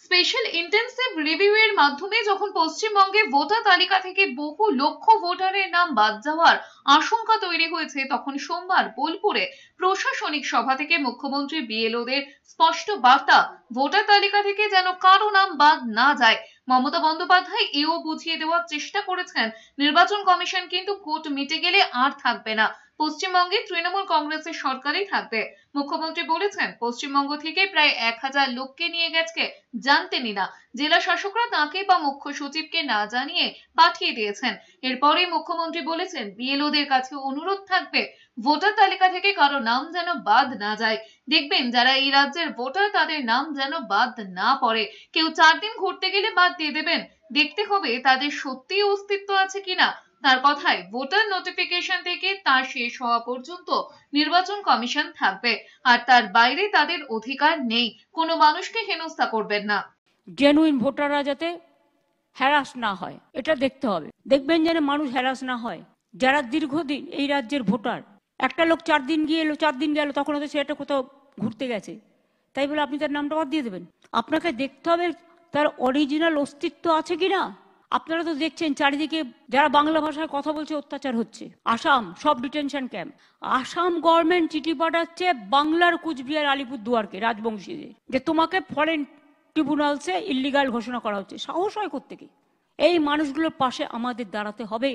Special intensive review এর মাধ্যমে যখন পশ্চিমবঙ্গে ভোটার তালিকা থেকে বহু লক্ষ ভোটারের নাম বাদ যাওয়ার আশঙ্কা তৈরি হয়েছে, তখন সোমবার বোলপুরে প্রশাসনিক সভা থেকে মুখ্যমন্ত্রী বিএলওদের স্পষ্ট বার্তা, ভোটার তালিকা থেকে যেন কারো নাম বাদ না যায়। মমতা বন্দ্যোপাধ্যায় এও বুঝিয়ে দেওয়ার চেষ্টা করেছেন, নির্বাচন কমিশন কিন্তু কোর্ট মিটে গেলে আর থাকবে না, পশ্চিমবঙ্গে তৃণমূল কংগ্রেসের সরকারই থাকবে। মুখ্যমন্ত্রী বলেছেন, পশ্চিমবঙ্গ থেকে প্রায় 1000 লোককে নিয়ে গেছে জানতেনই না, জেলা শাসকরা তাঁকে বা মুখ্য সচিবকে না জানিয়ে পাঠিয়ে দিয়েছেন। এরপরে মুখ্যমন্ত্রী বলেছেন, বিএলওদের কাছে অনুরোধ থাকবে, ভোটার তালিকা থেকে কারো নাম যেন বাদ না যায়। দেখবেন যারা এই রাজ্যের ভোটার তাদের নাম যেন বাদ না পড়ে। কেউ 4 দিন ঘুরতে গেলে বাদ দিয়ে দেবেন, দেখতে হবে তাদের সত্যিই অস্তিত্ব আছে কিনা। তার কথায়, ভোটার নোটিফিকেশন থেকে তা শেষ হওয়া পর্যন্ত নির্বাচন কমিশন থাকবে, আর তার বাইরে তাদের অধিকার নেই। কোনো মানুষকে হেনস্থা করবেন না। জেনুইন ভোটাররা যাতে হ্যারাস না হয় এটা দেখতে হবে। দেখবেন যেন মানুষ হ্যারাস না হয়। যারা দীর্ঘদিন এই রাজ্যের ভোটার, একটা লোক 4 দিন গিয়ে এলো, 4 দিন গেল, তখন হয়তো সেটা কোথাও ঘুরতে গেছে, তাই বলে আপনি তার নামটা বাদ দিয়ে দেবেন? আপনাকে দেখতে হবে তার অরিজিনাল অস্তিত্ব আছে কিনা। আপনারা তো দেখছেন চারিদিকে যারা বাংলা ভাষায় কথা বলছে অত্যাচার হচ্ছে। আসাম সব ডিটেনশন ক্যাম্প, আসাম গভর্নমেন্ট চিঠি পাঠাচ্ছে বাংলার কুচবিহার আলিপুরদুয়ারকে রাজবংশীদের, যে তোমাকে ফরেন ট্রিব্যুনালসে ইল্লিগাল ঘোষণা করা হচ্ছে। সাহস হয় কোত্থেকে? এই মানুষগুলোর পাশে আমাদের দাঁড়াতে হবে।